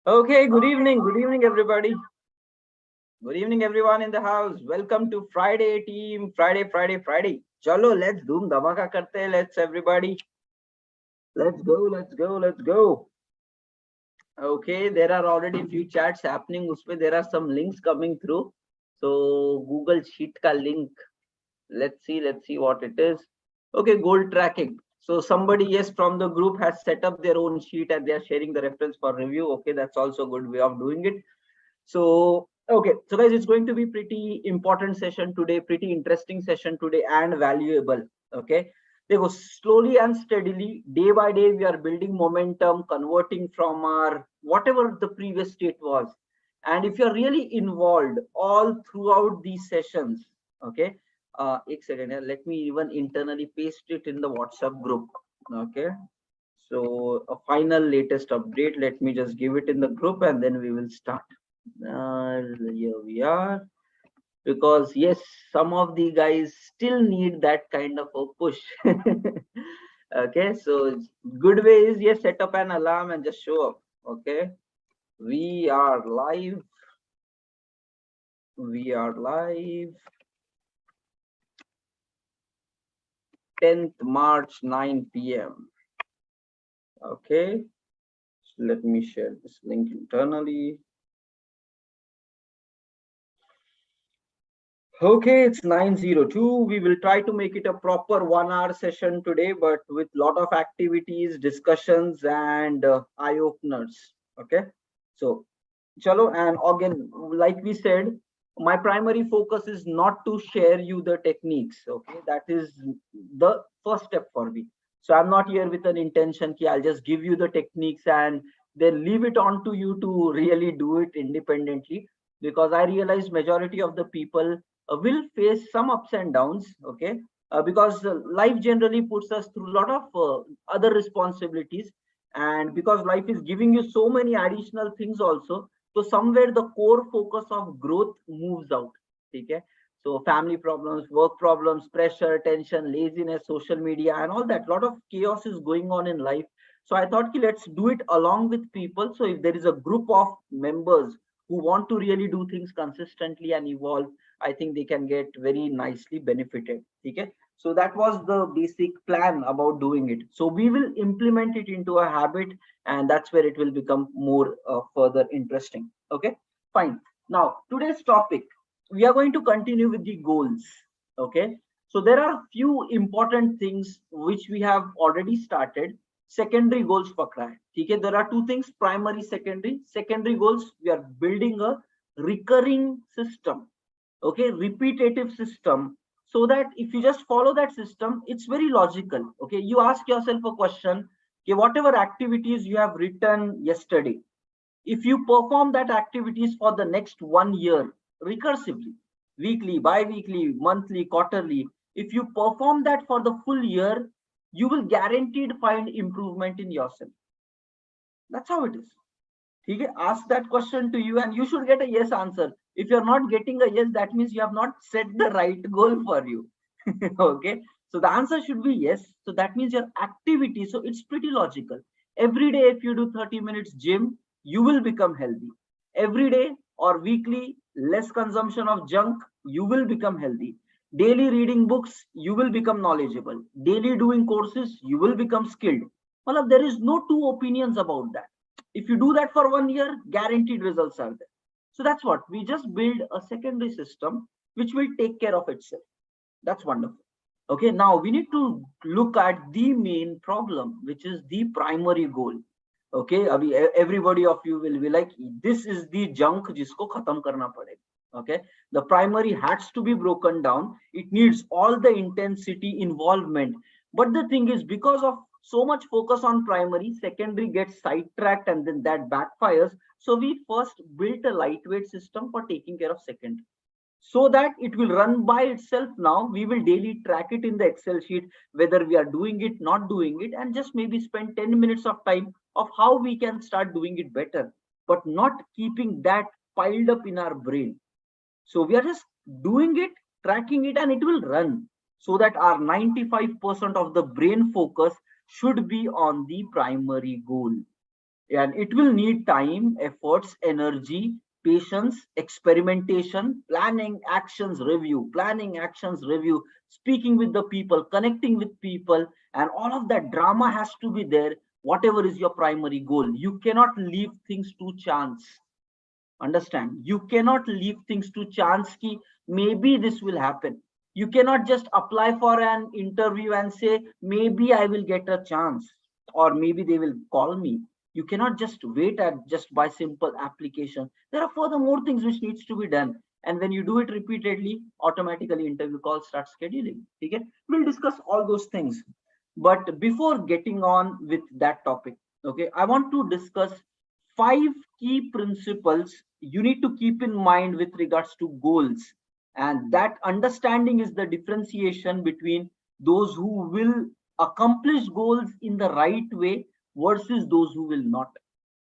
Okay, good evening, everybody. Good evening, everyone in the house. Welcome to Friday team. Friday. Chalo, let's doom dhamaka karte. Let's everybody. Let's go. Okay, there are already few chats happening. Usme there are some links coming through. So Google Sheet ka link. Let's see what it is. Okay, goal tracking. So somebody, yes, from the group has set up their own sheet and they are sharing the reference for review. Okay, that's also a good way of doing it. So, okay, so guys, it's going to be pretty important session today, pretty interesting session today, and valuable. Okay, they go slowly and steadily, day by day. We are building momentum, converting from our whatever the previous state was. And if you're really involved all throughout these sessions, okay, एक second here, let me even internally paste it in the WhatsApp group. Okay, so a final latest update. Let me just give it in the group and then we will start. Here we are, because yes, some of the guys still need that kind of a push. Okay, so good way is, yes, set up an alarm and just show up. Okay, we are live. 10th March 9 p.m. Okay, so let me share this link internally. Okay, it's 9:02. We will try to make it a proper 1 hour session today, but with lot of activities, discussions, and eye openers. Okay, so chalo, and again, like we said, my primary focus is not to share you the techniques. Okay, that is the first step for me. So I'm not here with an intention ki I'll just give you the techniques and then leave it on to you to really do it independently, because I realize majority of the people will face some ups and downs. Okay, because life generally puts us through a lot of other responsibilities, and because life is giving you so many additional things also, so somewhere the core focus of growth moves out. Okay, so family problems, work problems, pressure, tension, laziness, social media, and all that, lot of chaos is going on in life. So I thought, let's do it along with people. So if there is a group of members who want to really do things consistently and evolve, I think they can get very nicely benefited. Okay, so that was the basic plan about doing it. So we will implement it into a habit, and that's where it will become more further interesting. Okay, fine. Now today's topic, we are going to continue with the goals. Okay, so there are few important things which we have already started. Secondary goals pakda hai. Okay, there are two things, primary, secondary. Secondary goals, we are building a recurring system. Okay, repetitive system, so that if you just follow that system, it's very logical. Okay, you ask yourself a question, okay, whatever activities you have written yesterday, if you perform that activities for the next 1 year recursively, weekly, bi-weekly, monthly, quarterly, if you perform that for the full year, you will guaranteed find improvement in yourself. That's how it is. Okay, ask that question to you and you should get a yes answer. If you're not getting a yes, that means you have not set the right goal for you. Okay, so the answer should be yes. So that means your activity, so it's pretty logical. Every day if you do 30 minutes gym, you will become healthy. Every day or weekly, less consumption of junk, you will become healthy. Daily reading books, you will become knowledgeable. Daily doing courses, you will become skilled. Well, there is no two opinions about that. If you do that for 1 year, guaranteed results are there. So that's what we just build a secondary system which will take care of itself. That's wonderful. Okay, now we need to look at the main problem, which is the primary goal. Okay, everybody of you will be like, this is the junk jisko khatam karna padega. Okay, the primary has to be broken down. It needs all the intensity, involvement. But the thing is, because of so much focus on primary, secondary gets sidetracked and then that backfires. So we first built a lightweight system for taking care of secondary, so that it will run by itself. Now we will daily track it in the Excel sheet, whether we are doing it, not doing it, and just maybe spend 10 minutes of time of how we can start doing it better, but not keeping that piled up in our brain. So we are just doing it, tracking it, and it will run, so that our 95% of the brain focus should be on the primary goal. and it will need time, efforts, energy, patience, experimentation, planning, actions, review, speaking with the people, connecting with people, and all of that drama has to be there. Whatever is your primary goal, you cannot leave things to chance. Understand, you cannot leave things to chance ki maybe this will happen. You cannot just apply for an interview and say maybe I will get a chance, or maybe they will call me. You cannot just wait at just by simple application. There are further more things which needs to be done, and when you do it repeatedly, automatically interview calls start scheduling. Okay, we'll discuss all those things, but before getting on with that topic, okay, I want to discuss 5 key principles you need to keep in mind with regards to goals. And that understanding is the differentiation between those who will accomplish goals in the right way versus those who will not.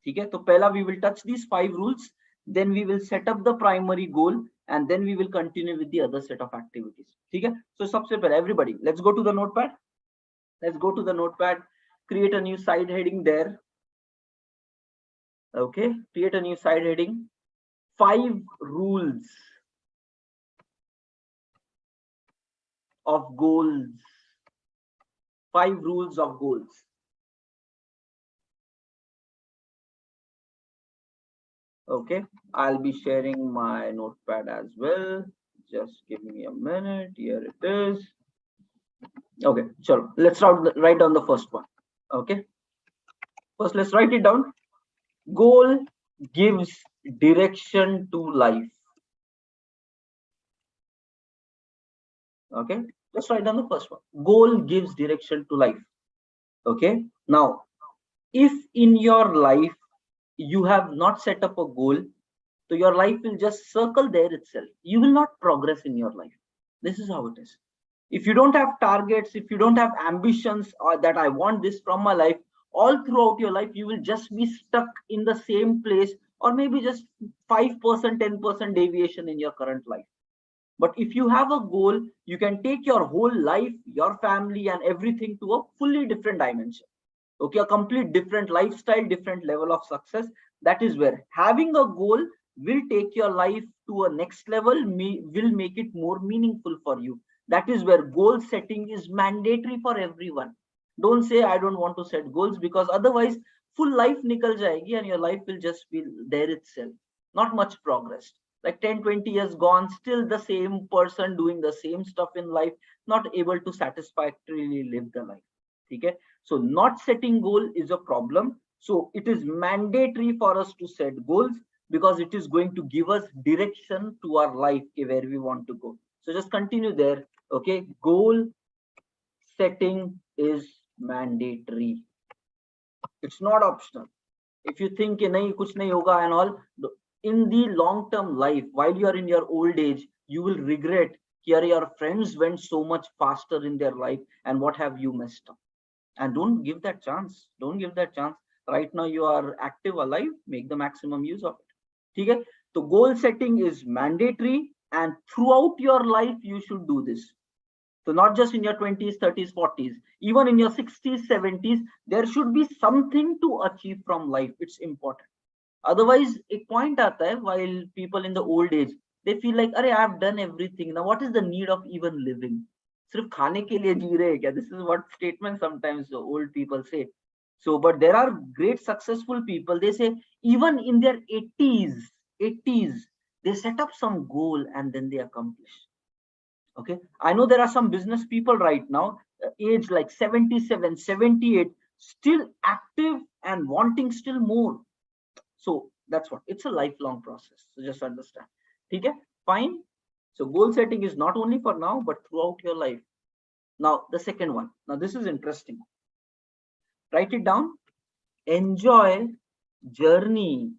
Okay, so pehla we will touch these 5 rules, then we will set up the primary goal, and then we will continue with the other set of activities. Okay, so sabse pehle, everybody, let's go to the notepad. Let's go to the notepad, create a new side heading there. Okay, create a new side heading. 5 rules of goals. 5 rules of goals. Okay, I'll be sharing my notepad as well. Just give me a minute. Here it is. Okay, so let's write down the first one. Okay, first let's write it down. Goal gives direction to life. Okay, let's write down the first one. Goal gives direction to life. Okay, now if in your life you have not set up a goal, so your life will just circle there itself. You will not progress in your life. This is how it is. If you don't have targets, if you don't have ambitions, or that I want this from my life, all throughout your life you will just be stuck in the same place, or maybe just 5%, 10% deviation in your current life. But if you have a goal, you can take your whole life, your family, and everything to a fully different dimension. Okay, a complete different lifestyle, different level of success. That is where having a goal will take your life to a next level, will make it more meaningful for you. That is where goal setting is mandatory for everyone. Don't say I don't want to set goals, because otherwise full life nikal jayegi and your life will just be there itself. Not much progress. Like 10, 20 years gone, still the same person doing the same stuff in life, not able to satisfactorily live the life. Okay, so not setting goal is a problem. So it is mandatory for us to set goals, because it is going to give us direction to our life, where we want to go. So just continue there. Okay, goal setting is mandatory. It's not optional. If you think nahi kuch nahi hoga and all, in the long term life, while you are in your old age, you will regret your friends went so much faster in their life, and what have you messed up. And don't give that chance. Don't give that chance. Right now you are active, alive, make the maximum use of it. Okay, so goal setting is mandatory, and throughout your life you should do this. So not just in your 20s, 30s, 40s, even in your 60s, 70s, there should be something to achieve from life. It's important. Otherwise, a point aata hai, while people in the old age, they feel like, "Arey, I've done everything. Now, what is the need of even living? Sirf khane ke liye ji rahe kya?" This is what statement sometimes old people say. So, but there are great successful people. They say even in their 80s, they set up some goal and then they accomplish. Okay, I know there are some business people right now, age like 77, 78, still active and wanting still more. So that's what, it's a lifelong process. So just understand. Okay, fine. So goal setting is not only for now, but throughout your life. Now the second one. Now this is interesting. Write it down. Enjoy journey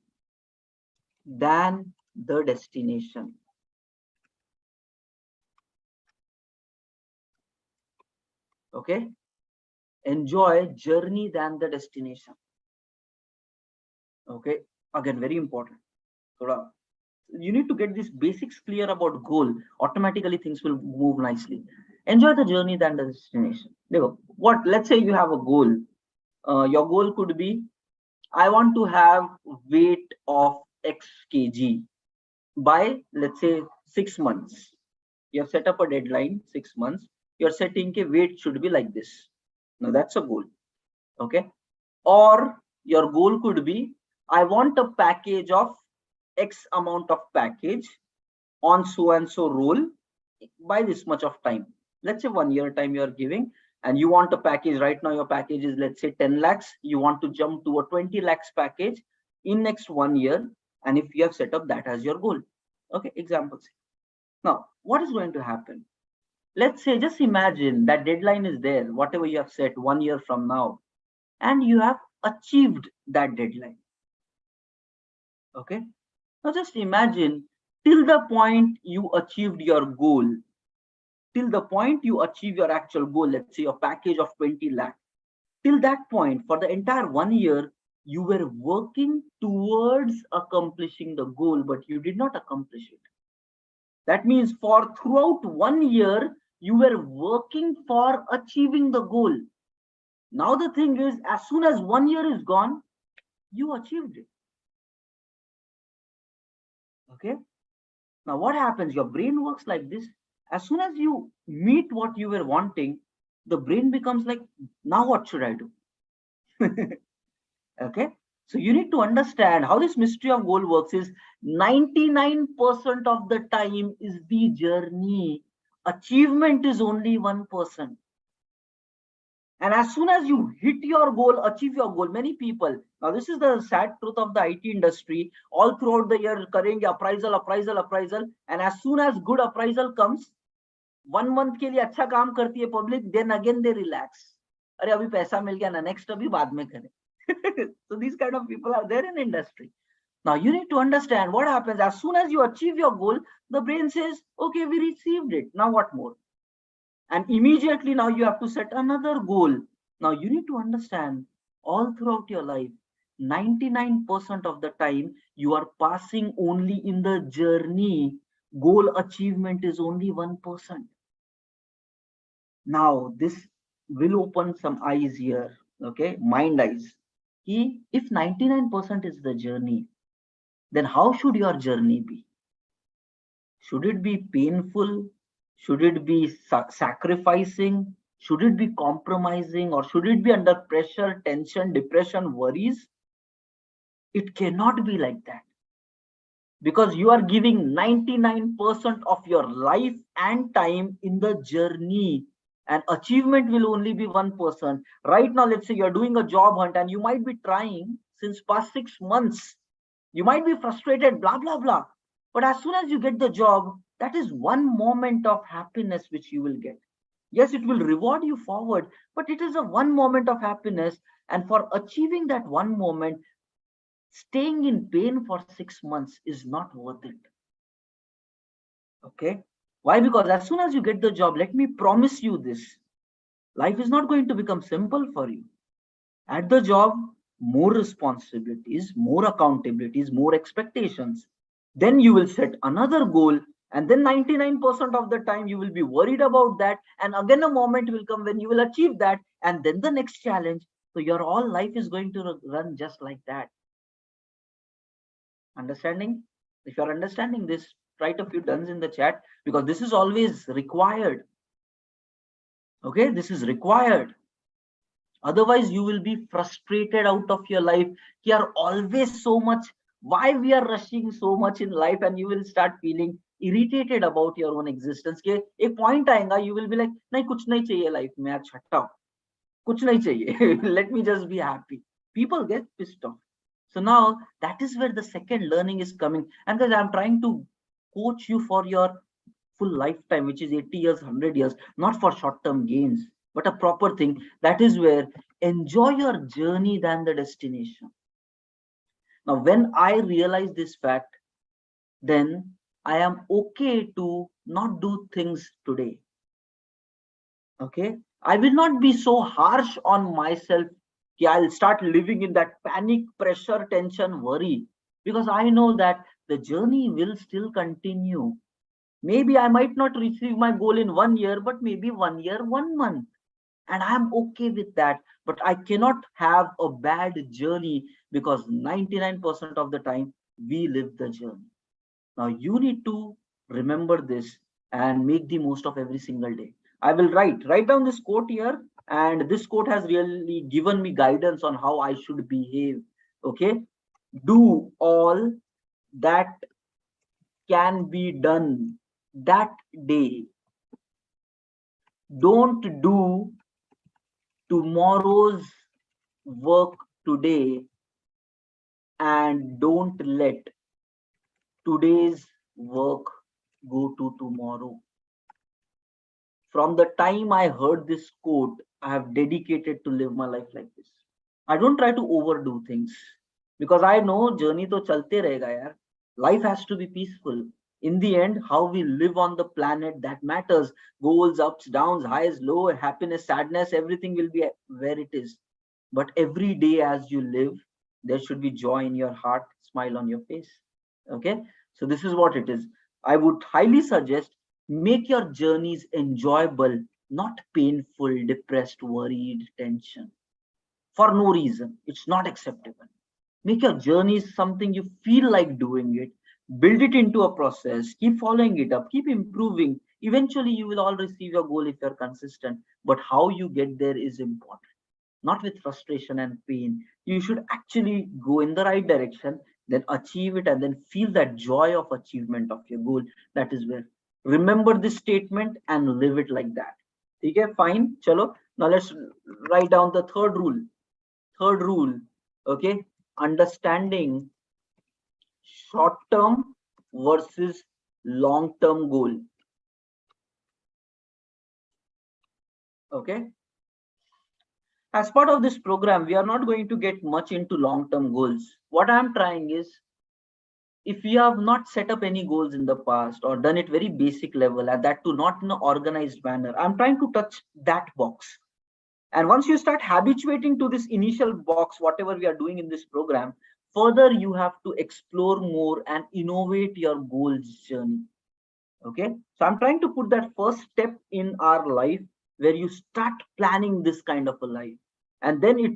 than the destination. Okay, enjoy journey than the destination. Okay, again, very important. So you need to get these basics clear about goal. Automatically things will move nicely. Enjoy the journey than the destination. What, let's say you have a goal. Your goal could be, I want to have weight of X kg by, let's say, 6 months. You have set up a deadline, 6 months. You're setting a weight should be like this. Now that's a goal. Okay. Or your goal could be, I want a package of X amount of package on so and so role by this much of time. Let's say 1 year time you are giving, and you want a package. Right now your package is, let's say, 10 lakhs. You want to jump to a 20 lakhs package in next 1 year. And if you have set up that as your goal. Okay, examples. Now what is going to happen? Let's say, just imagine that deadline is there, whatever you have set 1 year from now, and you have achieved that deadline. Okay, now just imagine, till the point you achieved your goal, till the point you achieve your actual goal, let's say your package of 20 lakh, till that point, for the entire 1 year, you were working towards accomplishing the goal, but you did not accomplish it. That means for throughout 1 year, you were working for achieving the goal. Now the thing is, as soon as 1 year is gone, you achieved it. Okay. Now what happens? Your brain works like this. As soon as you meet what you were wanting, the brain becomes like, now what should I do? Okay. So you need to understand how this mystery of goal works is 99% of the time is the journey. Achievement is only 1%. And as soon as you hit your goal, achieve your goal, many people, now this is the sad truth of the IT industry, all throughout the year, karenge appraisal, appraisal, appraisal. And as soon as good appraisal comes, 1 month के लिए अच्छा काम करती है public, then again they relax. अरे अभी पैसा मिल गया ना, next अभी बाद में करें. So these kind of people are there in industry. Now you need to understand what happens as soon as you achieve your goal, the brain says, okay, we received it. Now what more? And immediately now you have to set another goal. Now you need to understand, all throughout your life, 99% of the time you are passing only in the journey. Goal achievement is only 1%. Now this will open some eyes here. Okay, mind eyes. If 99% is the journey, then how should your journey be? Should it be painful? Should it be sacrificing? Should it be compromising? Or should it be under pressure, tension, depression, worries? It cannot be like that. Because you are giving 99% of your life and time in the journey, and achievement will only be 1%. Right now, let's say you're doing a job hunt and you might be trying since past 6 months. You might be frustrated, blah, blah, blah. But as soon as you get the job, that is one moment of happiness which you will get. Yes, it will reward you forward, but it is a one moment of happiness. And for achieving that one moment, staying in pain for 6 months is not worth it. Okay. Why? Because as soon as you get the job, let me promise you this, life is not going to become simple for you. At the job, more responsibilities, more accountabilities, more expectations. Then you will set another goal, and then 99% of the time you will be worried about that, and again a moment will come when you will achieve that, and then the next challenge. So your whole life is going to run just like that. Understanding? If you're understanding this, write a few dones in the chat, because this is always required. Okay, this is required. Otherwise you will be frustrated out of your life. You are always so much, why we are rushing so much in life, and you will start feeling irritated about your own existence. के एक point आएगा, you will be like, नहीं कुछ नहीं चाहिए life में, यार छट्टा कुछ नहीं चाहिए. Let me just be happy. People get pissed off. So now that is where the second learning is coming. And guys, I'm trying to coach you for your full lifetime, which is 80 years, 100 years, not for short-term gains, but a proper thing. That is where enjoy your journey than the destination. Now, when I realize this fact, then I am okay to not do things today. Okay, I will not be so harsh on myself. I'll start living in that panic, pressure, tension, worry, because I know that the journey will still continue. Maybe I might not receive my goal in 1 year, but maybe 1 year, 1 month. and I'm okay with that. But I cannot have a bad journey, because 99% of the time we live the journey. Now you need to remember this and make the most of every single day. I will write down this quote here, and this quote has really given me guidance on how I should behave. Okay, do all that can be done that day. Don't do tomorrow's work today, and don't let today's work go to tomorrow. From the time I heard this quote, I have dedicated to live my life like this. I don't try to overdo things, because I know journey to chalte rahega yaar. Life has to be peaceful. In the end, how we live on the planet, that matters. Goals, ups, downs, highs, low, happiness, sadness, everything will be where it is. But every day as you live, there should be joy in your heart, smile on your face. Okay, so this is what it is. I would highly suggest, make your journeys enjoyable, not painful, depressed, worried, tension for no reason. It's not acceptable. Make your journeys something you feel like doing it. Build it into a process. Keep following it up. Keep improving. Eventually, you will all receive your goal if you're consistent. But how you get there is important, not with frustration and pain. You should actually go in the right direction, then achieve it, and then feel that joy of achievement of your goal. That is where. Remember this statement and live it like that. Okay, fine. Chalo. Now let's write down the third rule. Third rule. Okay. Understanding short term versus long term goal. Okay. As part of this program, we are not going to get much into long term goals. What I'm trying is, if you have not set up any goals in the past or done it very basic level, and that too not in an organized manner, I'm trying to touch that box. And once you start habituating to this initial box, whatever we are doing in this program, further you have to explore more and innovate your goals journey. Okay, so I'm trying to put that first step in our life, where you start planning this kind of a life, and then it,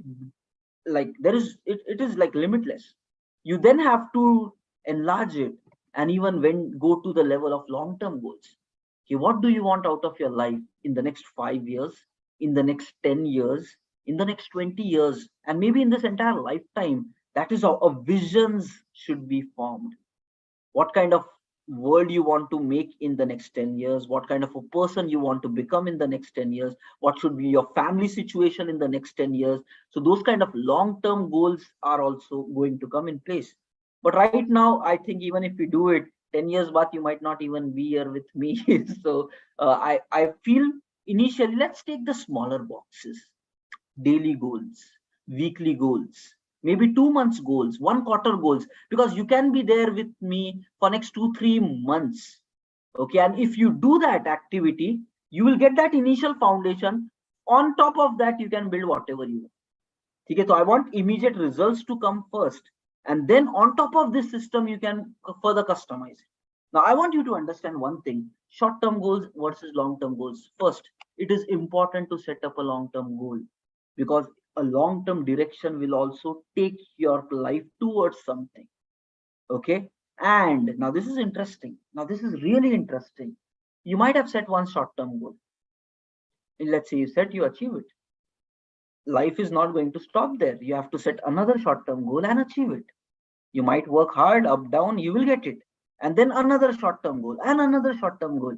like, it is like limitless. You then have to enlarge it, and even when go to the level of long term goals. Okay, what do you want out of your life in the next 5 years, in the next 10 years, in the next 20 years, and maybe in this entire lifetime? That is how a visions should be formed. What kind of world you want to make in the next 10 years, what kind of a person you want to become in the next 10 years, what should be your family situation in the next 10 years. So those kind of long term goals are also going to come in place. But right now, I think even if we do it 10 years back, you might not even be here with me. So I feel, initially, let's take the smaller boxes: daily goals, weekly goals, maybe 2 months goals, 1 quarter goals, because you can be there with me for next 2 3 months. Okay, and if you do that activity, you will get that initial foundation. On top of that, you can build whatever you want. Okay, so I want immediate results to come first, and then on top of this system, you can further customize it. Now, I want you to understand one thing: short-term goals versus long-term goals. First, it is important to set up a long-term goal, because a long-term direction will also take your life towards something. Okay, and now this is interesting. Now, this is really interesting. You might have set one short-term goal. Let's say you set, you achieve it. Life is not going to stop there. You have to set another short-term goal and achieve it. You might work hard, up, down, you will get it. And then another short-term goal and another short-term goal.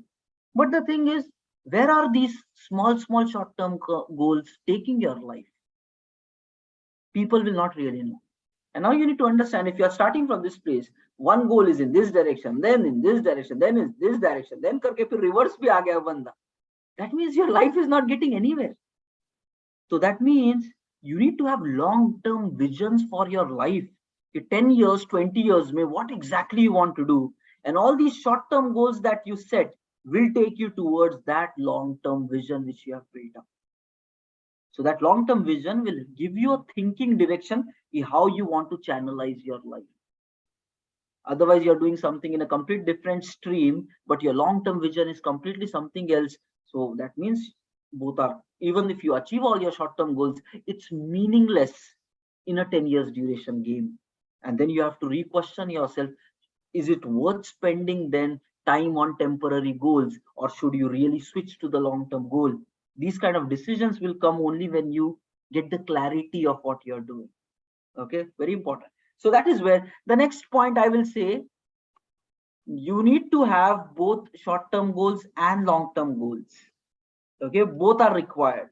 But the thing is, where are these small short-term goals taking your life? People will not really know. And now you need to understand, if you are starting from this place, one goal is in this direction, then in this direction, then in this direction, then karke phir reverse bhi aa gaya banda. That means your life is not getting anywhere. So that means you need to have long-term visions for your life. 10 years, 20 years, may what exactly you want to do. And all these short-term goals that you set will take you towards that long-term vision which you have built up. So that long-term vision will give you a thinking direction in how you want to channelize your life. Otherwise, you're doing something in a complete different stream, but your long-term vision is completely something else. So that means Both are, even if you achieve all your short-term goals, it's meaningless in a 10 years duration game. And then you have to re-question yourself, is it worth spending then time on temporary goals, or should you really switch to the long-term goal? These kind of decisions will come only when you get the clarity of what you're doing. Okay, very important. So that is where the next point I will say, you need to have both short-term goals and long-term goals. Okay, both are required.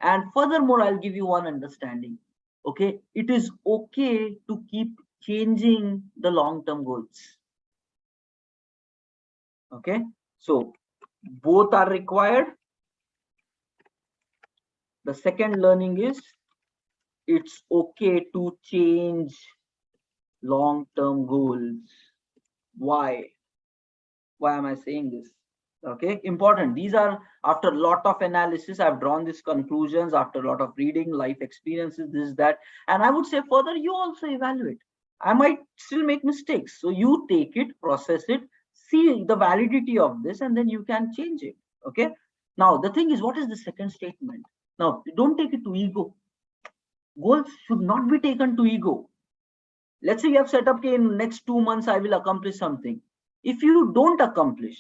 And furthermore, I'll give you one understanding. Okay, it is okay to keep changing the long-term goals. Okay, so both are required. The second learning is, it's okay to change long-term goals. Why am I saying this? Okay, important. These are, after a lot of analysis, I've drawn these conclusions after a lot of reading, life experiences, this, that. And I would say further, you also evaluate. I might still make mistakes, so you take it, process it, see the validity of this, and then you can change it. Okay, now the thing is, what is the second statement? Now, don't take it to ego. Goals should not be taken to ego. Let's say you have set up, okay, in next 2 months I will accomplish something. If you don't accomplish,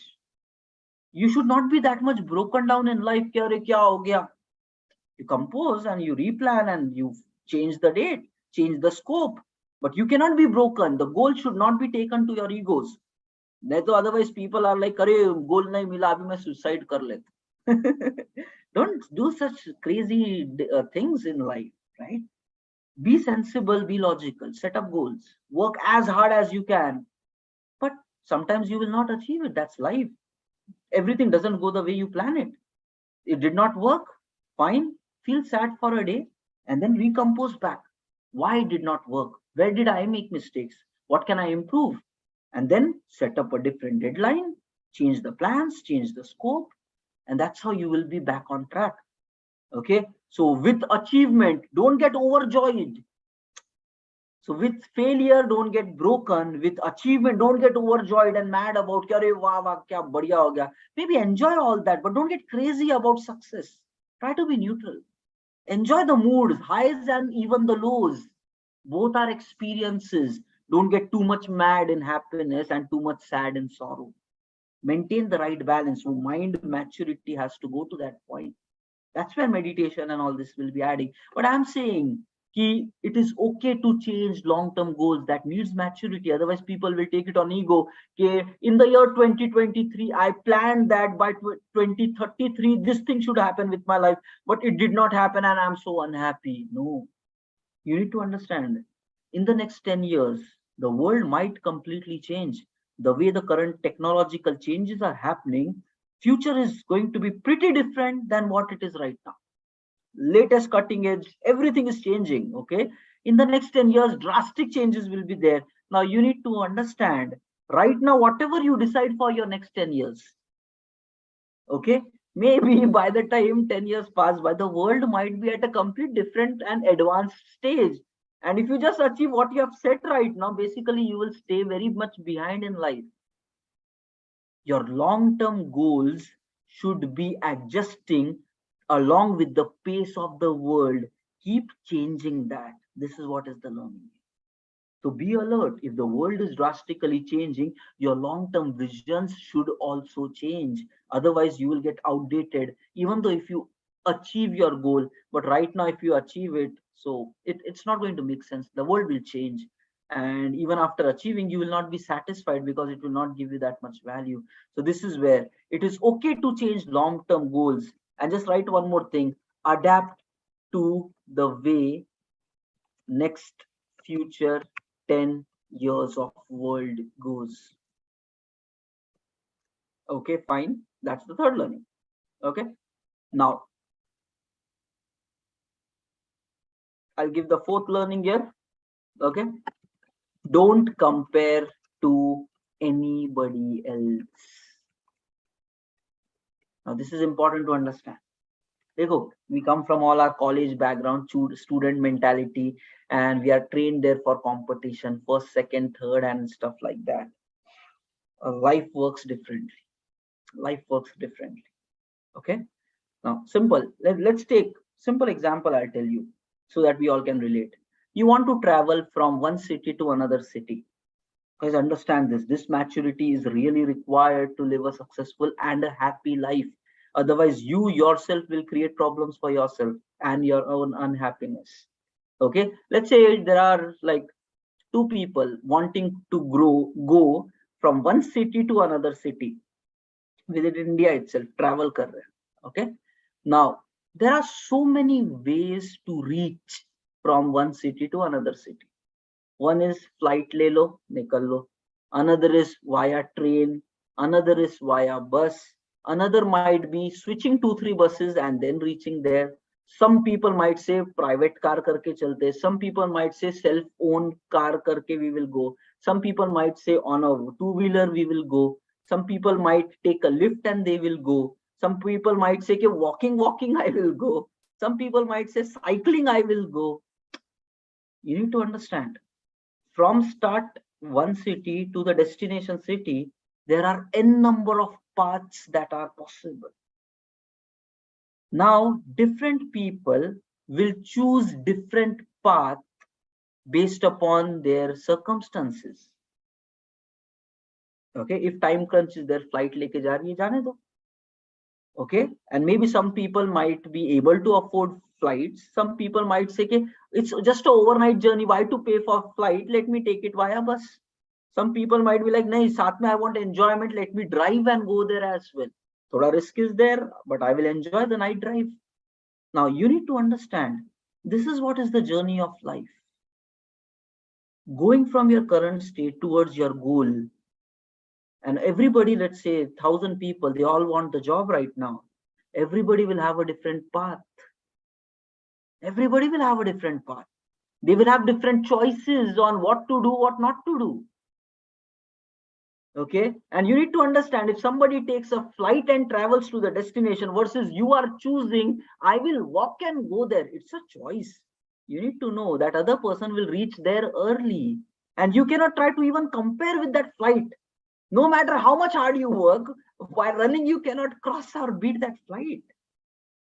you should not be that much broken down in life. Kya ho gaya? You compose and you replan and you change the date, change the scope, but you cannot be broken. The goal should not be taken to your egos. Otherwise people are like, "Arey, goal nahi mila, abhi main suicide kar leta." Don't do such crazy things in life, right? Be sensible, be logical, set up goals, work as hard as you can, but sometimes you will not achieve it. That's life. Everything doesn't go the way you plan it. It did not work, fine, feel sad for a day, and then recompose back. Why it did not work? Where did I make mistakes? What can I improve? And then set up a different deadline, change the plans, change the scope, and that's how you will be back on track. Okay, so with achievement, don't get overjoyed. So with failure, don't get broken. With achievement, don't get overjoyed and mad about wah, wah, kya badhiya ho gaya. Maybe enjoy all that, but don't get crazy about success. Try to be neutral. Enjoy the moods, highs and even the lows. Both are experiences. Don't get too much mad in happiness and too much sad in sorrow. Maintain the right balance. So mind maturity has to go to that point. That's where meditation and all this will be adding. But I'm saying it is okay to change long-term goals. That needs maturity. Otherwise, people will take it on ego. Okay, in the year 2023, I planned that by 2033, this thing should happen with my life, but it did not happen and I'm so unhappy. No, you need to understand, in the next 10 years, the world might completely change. The way the current technological changes are happening, future is going to be pretty different than what it is right now. Latest cutting edge, everything is changing. Okay, in the next 10 years, drastic changes will be there. Now you need to understand, right now, whatever you decide for your next 10 years, okay, maybe by the time 10 years pass by, the world might be at a complete different and advanced stage. And if you just achieve what you have set right now, basically you will stay very much behind in life. Your long-term goals should be adjusting along with the pace of the world. Keep changing that. This is what is the learning. So be alert. If the world is drastically changing, your long-term visions should also change. Otherwise, you will get outdated, even though if you achieve your goal. But right now, if you achieve it, so it's not going to make sense. The world will change. And even after achieving, you will not be satisfied because it will not give you that much value. So this is where it is okay to change long-term goals. And just write one more thing, adapt to the way next future 10 years of world goes. Okay, fine. That's the third learning. Okay, now I'll give the fourth learning here. Okay, don't compare to anybody else. Now this is important to understand. Dekho, we come from all our college background, student mentality, and we are trained there for competition, first, second, third, and stuff like that. Life works differently. Life works differently. Okay. Now, simple. Let's take simple example. I'll tell you so that we all can relate. You want to travel from one city to another city. Guys, understand this. This maturity is really required to live a successful and a happy life. Otherwise, you yourself will create problems for yourself and your own unhappiness. Okay. Let's say there are like two people wanting to go from one city to another city within India itself, travel kar rahe hain. Okay. Now, there are so many ways to reach from one city to another city. One is flight le lo, nikal lo. Another is via train. Another is via bus. Another might be switching 2 3 buses and then reaching there. Some people might say private car karke chalte. Some people might say self-owned car karke we will go. Some people might say on a two-wheeler we will go. Some people might take a lift and they will go. Some people might say कि walking I will go. Some people might say cycling I will go. You need to understand, from start one city to the destination city, there are n number of paths that are possible. Now, different people will choose different path based upon their circumstances. Okay, if time crunch is there, flight leke ja rahi hai, jaane do. Okay, and maybe some people might be able to afford flights. Some people might say कि it's just an overnight journey, why to pay for flight, let me take it via bus. Some people might be like, nahi, saath mein I want enjoyment, let me drive and go there as well. Thoda risk is there, but I will enjoy the night drive. Now you need to understand, this is what is the journey of life. Going from your current state towards your goal. And everybody, let's say 1,000 people, they all want the job right now. Everybody will have a different path. Everybody will have a different path. They will have different choices on what to do, what not to do. Okay, and you need to understand, if somebody takes a flight and travels to the destination versus you are choosing I will walk and go there, it's a choice. You need to know that other person will reach there early, and you cannot try to even compare with that flight. No matter how much hard you work, while running you cannot cross or beat that flight.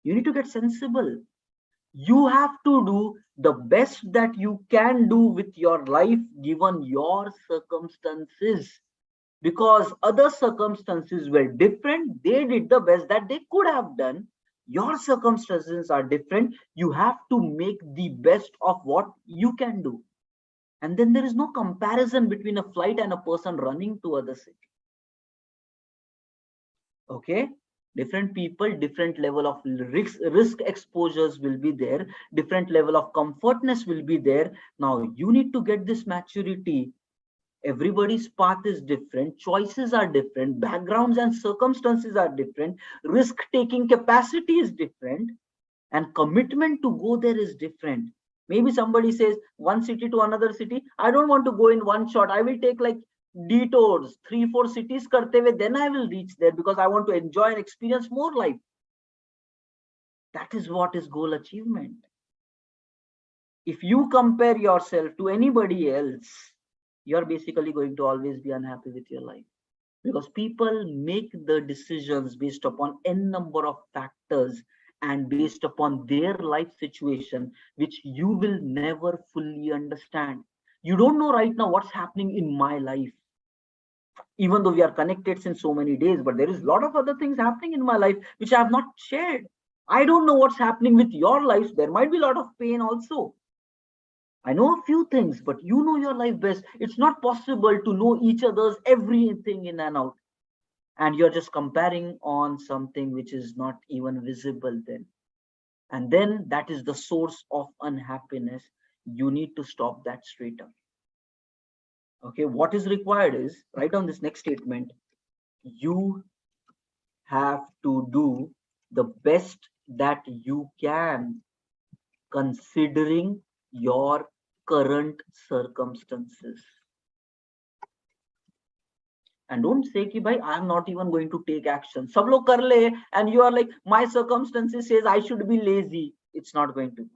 You need to get sensible. You have to do the best that you can do with your life given your circumstances, because other circumstances were different. They did the best that they could have done. Your circumstances are different. You have to make the best of what you can do. And then there is no comparison between a flight and a person running to other city. Okay, different people, different level of risk exposures will be there, different level of comfortness will be there. Now you need to get this maturity. Everybody's path is different, choices are different, backgrounds and circumstances are different, risk taking capacity is different, and commitment to go there is different. Maybe somebody says one city to another city, I don't want to go in one shot, I will take like detours, 3 4 cities karte hue, then I will reach there because I want to enjoy and experience more life. That is what is goal achievement. If you compare yourself to anybody else, you're basically going to always be unhappy with your life, because people make the decisions based upon n number of factors and based upon their life situation, which you will never fully understand. You don't know right now what's happening in my life, even though we are connected since so many days, but there is a lot of other things happening in my life which I have not shared. I don't know what's happening with your life. There might be a lot of pain also. I know a few things, but you know your life best. It's not possible to know each other's everything in and out, and you're just comparing on something which is not even visible then. And then that is the source of unhappiness. You need to stop that straight up. Okay, what is required is, write down this next statement. You have to do the best that you can considering your current circumstances. And don't say ki bhai I'm not even going to take action, sab log kar le, and you are like my circumstances says I should be lazy. It's not going to work.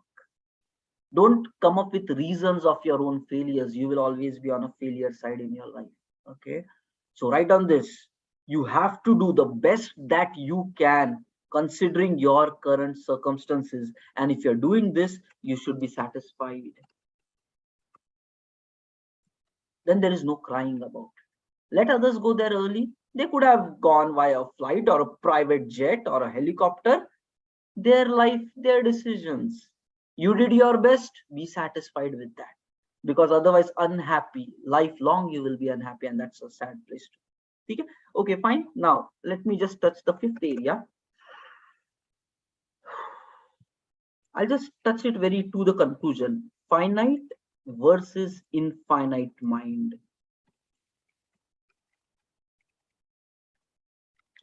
Don't come up with reasons of your own failures. You will always be on a failure side in your life. Okay, so write down this. You have to do the best that you can considering your current circumstances. And if you're doing this, you should be satisfied. Then there is no crying about. Let others go there early. They could have gone via flight or a private jet or a helicopter. Their life, their decisions. You did your best, be satisfied with that. Because otherwise, unhappy, lifelong, you will be unhappy, and that's a sad place to be. Okay, fine. Now, let me just touch the fifth area. I'll just touch it very to the conclusion. Finite versus infinite mind.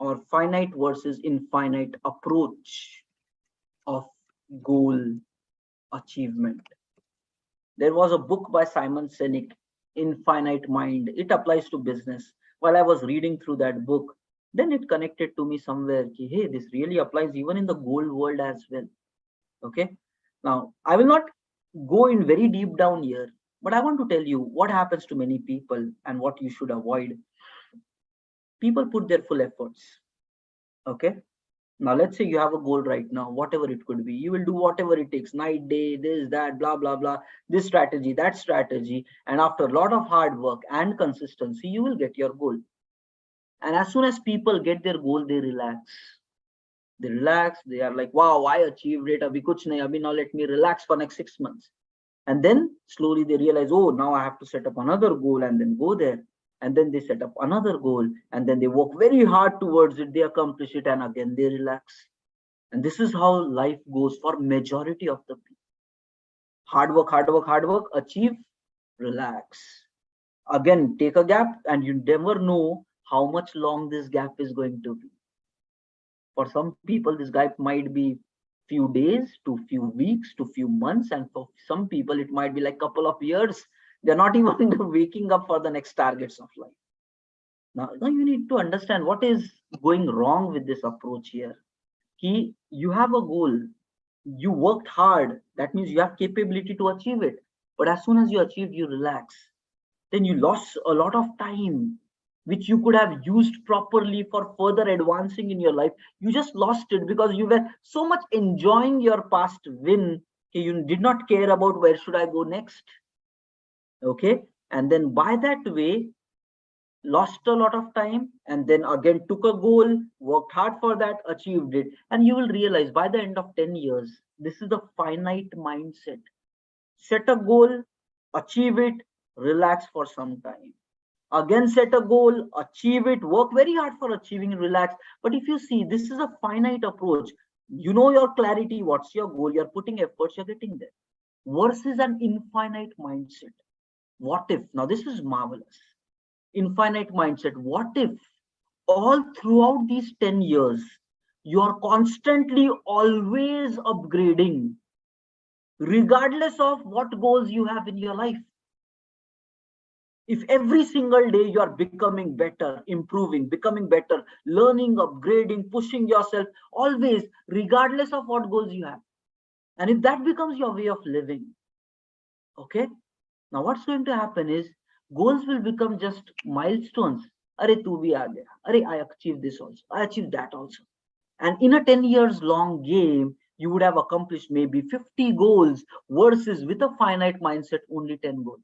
Or finite versus infinite approach of goal achievement. There was a book by Simon Sinek, Infinite Mind. It applies to business. While I was reading through that book, then it connected to me somewhere. Hey, this really applies even in the goal world as well. Okay. Now, I will not go in very deep down here, but I want to tell you what happens to many people and what you should avoid. People put their full efforts. Okay. Now, let's say you have a goal right now, whatever it could be. You will do whatever it takes, night, day, this, that, blah, blah, blah, this strategy, that strategy. And after a lot of hard work and consistency, you will get your goal. And as soon as people get their goal, they relax. They relax. They are like, wow, I achieved it. Abhi kuch nahi. Abhi now let me relax for next 6 months. And then slowly they realize, oh, now I have to set up another goal and then go there. And then they set up another goal and then they work very hard towards it. They accomplish it and again they relax. And this is how life goes for majority of the people. Hard work, hard work, hard work, achieve, relax. Again, take a gap and you never know how much long this gap is going to be. For some people, this gap might be few days to few weeks to few months. And for some people, it might be like couple of years. They're not even waking up for the next targets of life. Now you need to understand what is going wrong with this approach here. You have a goal, you worked hard, that means you have capability to achieve it. But as soon as you achieve, you relax. Then you lost a lot of time, which you could have used properly for further advancing in your life. You just lost it because you were so much enjoying your past win. You did not care about where should I go next. Okay, and then by that way lost a lot of time and then again took a goal, worked hard for that, achieved it. And you will realize by the end of 10 years, this is the finite mindset. Set a goal, achieve it, relax for some time. Again set a goal, achieve it, work very hard for achieving, relax. But if you see, this is a finite approach. You know your clarity, what's your goal, you're putting efforts, you're getting there. Versus an infinite mindset. What if? Now this is marvelous. Infinite mindset. What if all throughout these 10 years, you are constantly always upgrading, regardless of what goals you have in your life? If every single day you are becoming better, improving, becoming better, learning, upgrading, pushing yourself, always, regardless of what goals you have. And if that becomes your way of living, okay, now what's going to happen is goals will become just milestones. Are tu bhi aa gaya. Are I achieved this also. I achieved that also. And in a 10 years long game, you would have accomplished maybe 50 goals versus with a finite mindset, only 10 goals.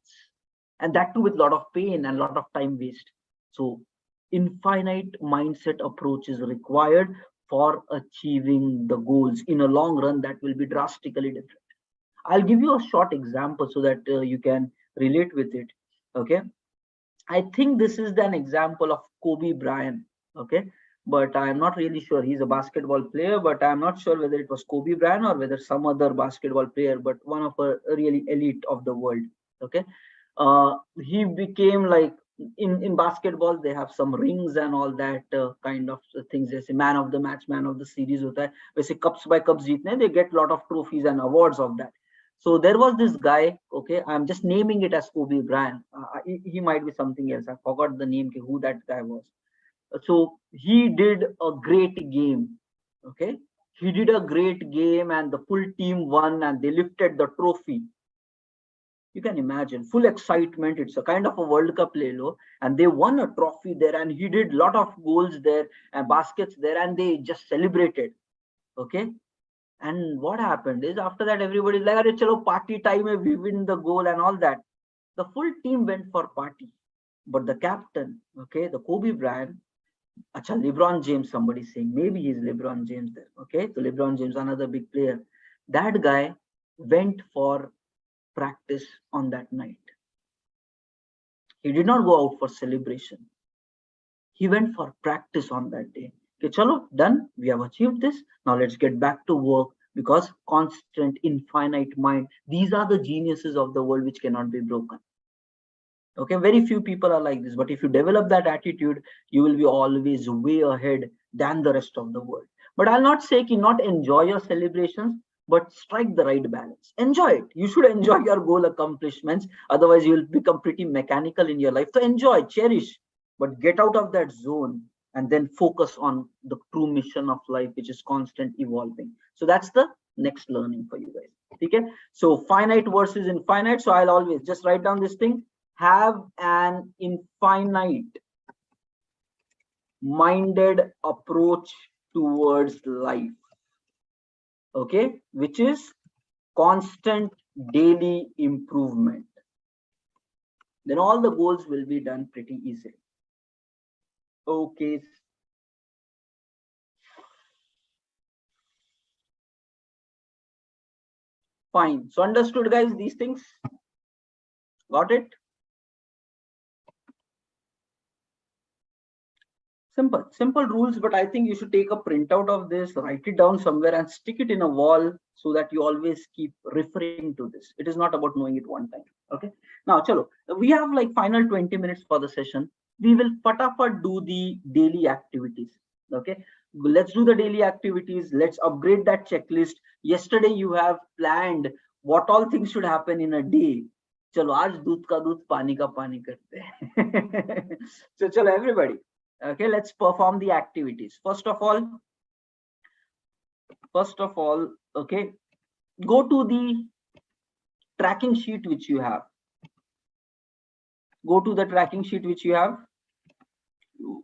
And that too with a lot of pain and a lot of time waste. So infinite mindset approach is required for achieving the goals. In a long run, that will be drastically different. I'll give you a short example so that you can relate with it. Okay, I think this is an example of Kobe Bryant. Okay, but I'm not really sure. He's a basketball player, but I'm not sure whether it was Kobe Bryant or whether some other basketball player, but one of a really elite of the world. Okay, he became like in basketball they have some rings and all that kind of things. They say man of the match, man of the series. Hota hai. वैसे cups by cups जीतने, they get a lot of trophies and awards of that. So there was this guy, okay, I'm just naming it as Kobe Bryant. He might be something else. I forgot the name, who that guy was. So he did a great game, okay. He did a great game and the full team won and they lifted the trophy. You can imagine, full excitement. It's a kind of a World Cup lelo, and they won a trophy there and he did a lot of goals there and baskets there and they just celebrated. Okay. And what happened is after that, everybody's like, "Arey, chalo, party time, hai, we win the goal," and all that. The full team went for party. But the captain, okay, the Kobe Bryant, acha, LeBron James, somebody saying, maybe he's LeBron James there. Okay. So LeBron James, another big player. That guy went for practice on that night. He did not go out for celebration. He went for practice on that day. Okay, chalo, done. We have achieved this. Now let's get back to work, because constant, infinite mind. These are the geniuses of the world which cannot be broken. Okay, very few people are like this. But if you develop that attitude, you will be always way ahead than the rest of the world. But I'll not say ki not enjoy your celebrations, but strike the right balance. Enjoy it. You should enjoy your goal accomplishments. Otherwise, you will become pretty mechanical in your life. So enjoy, cherish, but get out of that zone and then focus on the true mission of life, which is constant evolving. So that's the next learning for you guys. Okay. So finite versus infinite. So I'll always just write down this thing. Have an infinite minded approach towards life. Okay, which is constant daily improvement. Then all the goals will be done pretty easily. Okay. Fine. So understood, guys, these things? Got it? Simple rules, but I think you should take a printout of this, write it down somewhere and stick it in a wall so that you always keep referring to this. It is not about knowing it one time. Okay. Now, chalo, we have like final 20 minutes for the session. We will fatafat do the daily activities. Okay. Let's do the daily activities. Let's upgrade that checklist. Yesterday, you have planned what all things should happen in a day. Chalo, aaj doodh ka doodh, pani ka pani karte hain. So, chalo, everybody. Okay, let's perform the activities. First of all, okay, go to the tracking sheet which you have. Go to the tracking sheet which you have,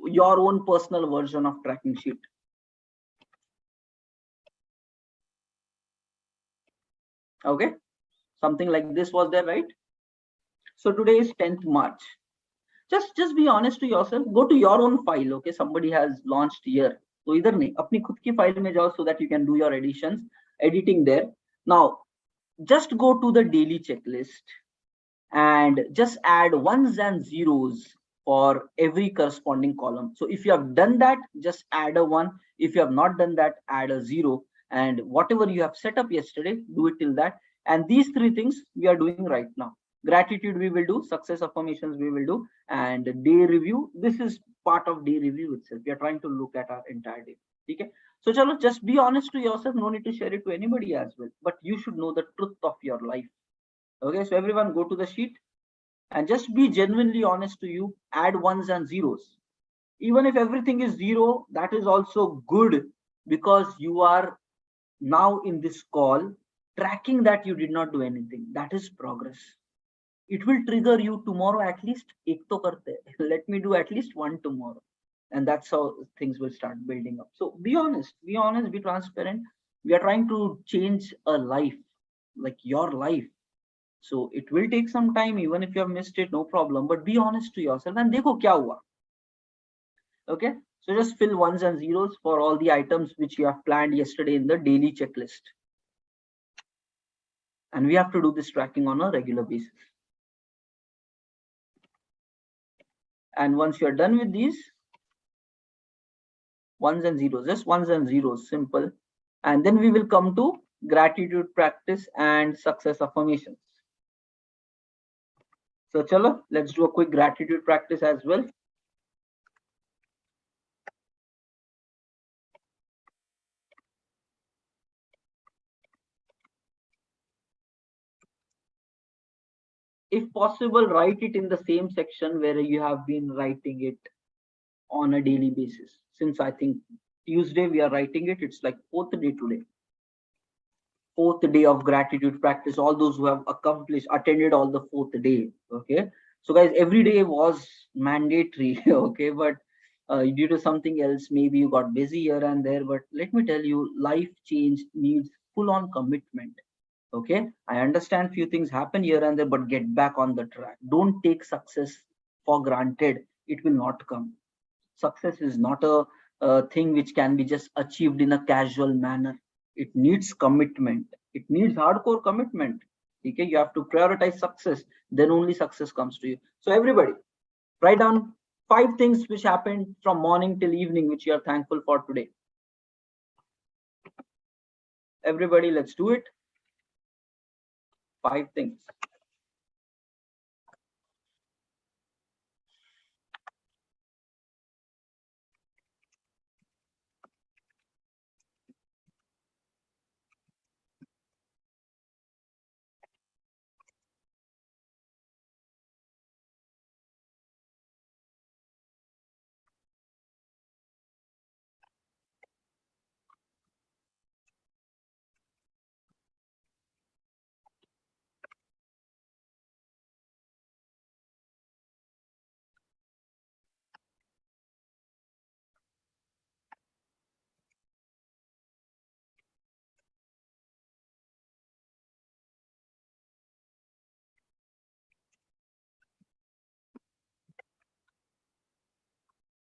your own personal version of tracking sheet. Okay, something like this was there, right? So today is 10th March. Just be honest to yourself. Go to your own file. Okay, somebody has launched here. So either nahi, apni khud ki file mein jao so that you can do your editing there. Now, just go to the daily checklist and just add ones and zeros for every corresponding column. So if you have done that, just add a 1. If you have not done that, add a 0. And whatever you have set up yesterday, do it till that. And these 3 things we are doing right now. Gratitude we will do, success affirmations we will do, and day review. This is part of day review itself. We are trying to look at our entire day. Okay. So chalo, just be honest to yourself. No need to share it to anybody as well. But you should know the truth of your life. Okay. So everyone go to the sheet and just be genuinely honest to you. Add ones and zeros. Even if everything is 0, that is also good, because you are now in this call tracking that you did not do anything. That is progress. It will trigger you tomorrow at least ek to karte. Let me do at least 1 tomorrow. And that's how things will start building up. So be honest, be transparent. We are trying to change a life, like your life. So it will take some time, even if you have missed it, no problem. But be honest to yourself and dekho kya hua. Okay. So just fill ones and zeros for all the items which you have planned yesterday in the daily checklist. And we have to do this tracking on a regular basis. And once you're done with these, ones and zeros, just ones and zeros, simple. And then we will come to gratitude practice and success affirmations. So chalo, let's do a quick gratitude practice as well. If possible, write it in the same section where you have been writing it on a daily basis. Since I think Tuesday we are writing it, it's like 4th day today. 4th day of gratitude practice. All those who have attended all the 4th day. Okay. So guys, every day was mandatory. Okay. But due to something else. Maybe you got busy here and there, but let me tell you, life change needs full on commitment. Okay, I understand few things happen here and there, but get back on the track. Don't take success for granted. It will not come. Success is not a thing which can be just achieved in a casual manner. It needs commitment. It needs hardcore commitment. Okay, you have to prioritize success, then only success comes to you. So everybody, write down 5 things which happened from morning till evening which you are thankful for today. Everybody, let's do it. 5 things.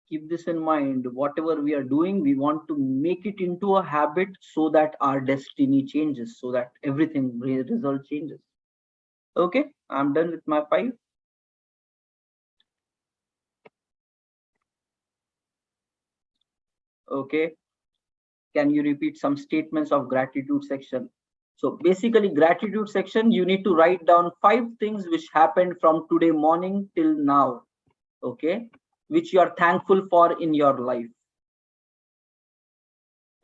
Keep this in mind. Whatever we are doing, we want to make it into a habit so that our destiny changes, so that everything result changes. Okay, I'm done with my 5. Okay, can you repeat some statements of gratitude section? So basically, gratitude section, you need to write down 5 things which happened from today morning till now. Okay, which you are thankful for in your life.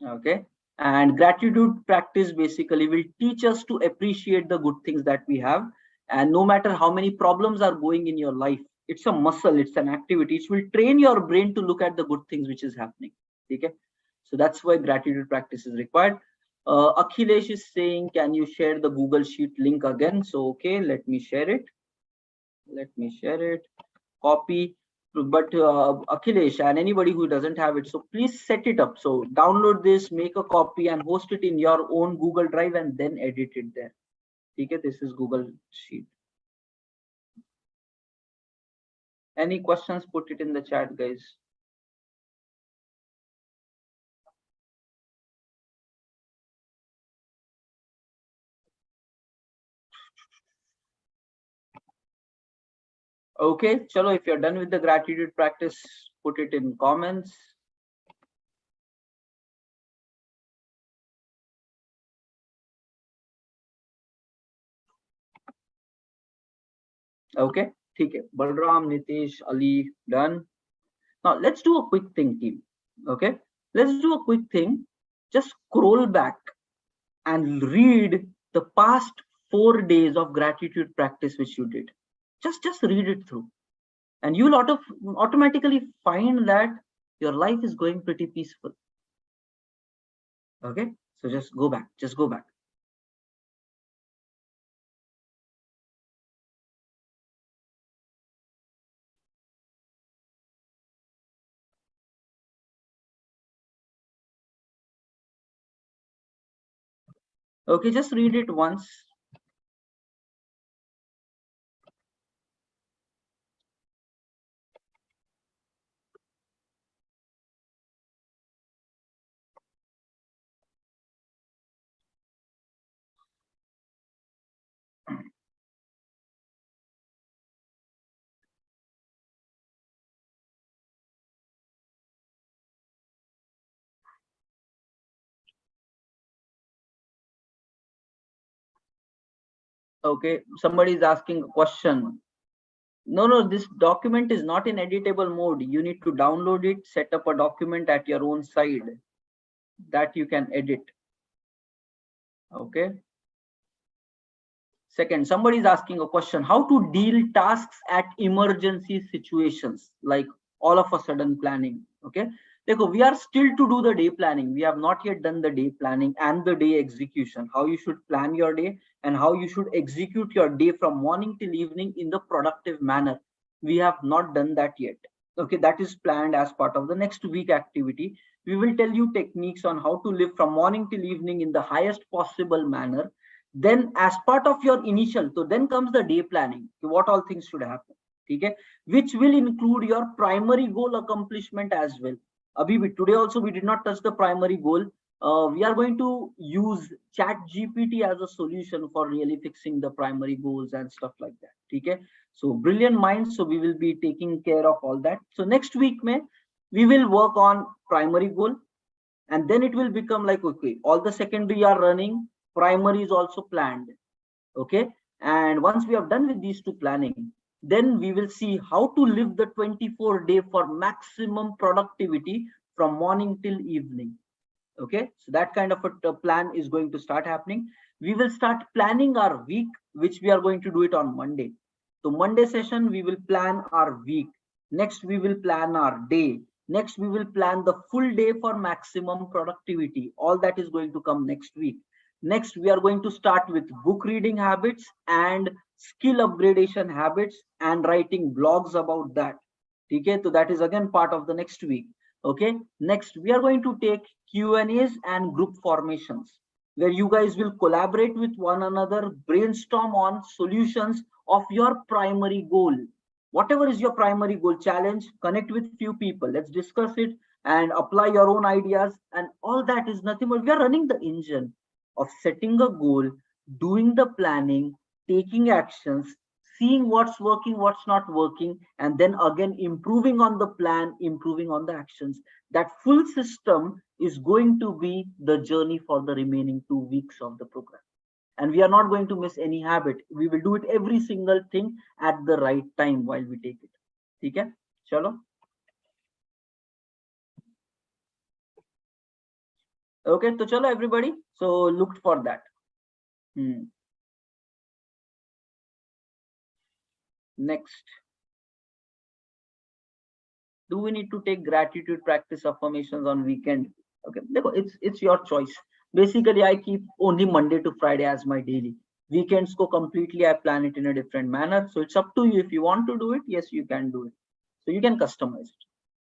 Okay, and gratitude practice basically will teach us to appreciate the good things that we have, and no matter how many problems are going in your life, it's a muscle, it's an activity, it will train your brain to look at the good things which is happening. Okay, so that's why gratitude practice is required. Akhilesh is saying, can you share the Google Sheet link again? So okay, let me share it. Copy. But Akhilesh and anybody who doesn't have it, so please set it up. So download this, make a copy and host it in your own Google Drive and then edit it there. Okay, this is Google Sheet. Any questions, put it in the chat, guys. Okay, chalo, if you're done with the gratitude practice, put it in comments. Okay, okay. Balram, Nitish, Ali, done. Now let's do a quick thing, team. Okay, let's do a quick thing. Just scroll back and read the past 4 days of gratitude practice which you did. Just read it through, and you'll automatically find that your life is going pretty peaceful. Okay, so just go back. Okay, just read it once. Okay, somebody is asking a question. No, this document is not in editable mode. You need to download it, set up a document at your own side that you can edit. Okay. Second, somebody is asking a question, how to deal tasks at emergency situations, like all of a sudden planning. Okay. We are still to do the day planning. We have not yet done the day planning and the day execution, how you should plan your day and how you should execute your day from morning till evening in the productive manner. We have not done that yet. Okay, that is planned as part of the next week activity. We will tell you techniques on how to live from morning till evening in the highest possible manner. Then as part of your initial, so then comes the day planning, what all things should happen. Okay, which will include your primary goal accomplishment as well. Today also we did not touch the primary goal. We are going to use chat gpt as a solution for really fixing the primary goals and stuff like that. Okay, so brilliant minds, so we will be taking care of all that. So next week may we will work on primary goal, and then it will become like, okay, all the secondary are running, primary is also planned. Okay, and once we have done with these two planning, then we will see how to live the 24-day for maximum productivity from morning till evening. Okay, so that kind of a plan is going to start happening. We will start planning our week, which we are going to do it on Monday. So Monday session we will plan our week. Next we will plan our day. Next we will plan the full day for maximum productivity. All that is going to come next week. Next we are going to start with book reading habits and skill upgradation habits and writing blogs about that. Okay, so that is again part of the next week. Okay, next we are going to take Q&As and group formations, where you guys will collaborate with one another, brainstorm on solutions of your primary goal. Whatever is your primary goal, challenge, connect with few people, let's discuss it and apply your own ideas. And all that is nothing but we are running the engine of setting a goal, doing the planning, taking actions, seeing what's working, what's not working, and then again improving on the plan, improving on the actions. That full system is going to be the journey for the remaining 2 weeks of the program. And we are not going to miss any habit. We will do it every single thing at the right time while we take it. Okay, chalo. Okay, so chalo everybody. So look for that. Next, do we need to take gratitude practice affirmations on weekend? Okay, it's your choice. Basically I keep only Monday to Friday as my daily. Weekends go completely, I plan it in a different manner. So it's up to you. If you want to do it, yes, you can do it. So you can customize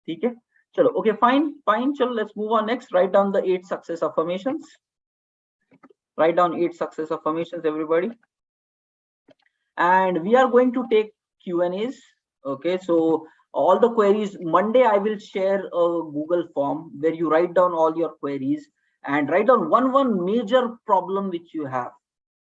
it. Okay, chalo. Okay, fine. Chalo, let's move on. Next, write down the 8 success affirmations. Write down 8 success affirmations, everybody. And we are going to take Q&As. Okay, so all the queries, Monday I will share a Google form where you write down all your queries and write down one major problem which you have.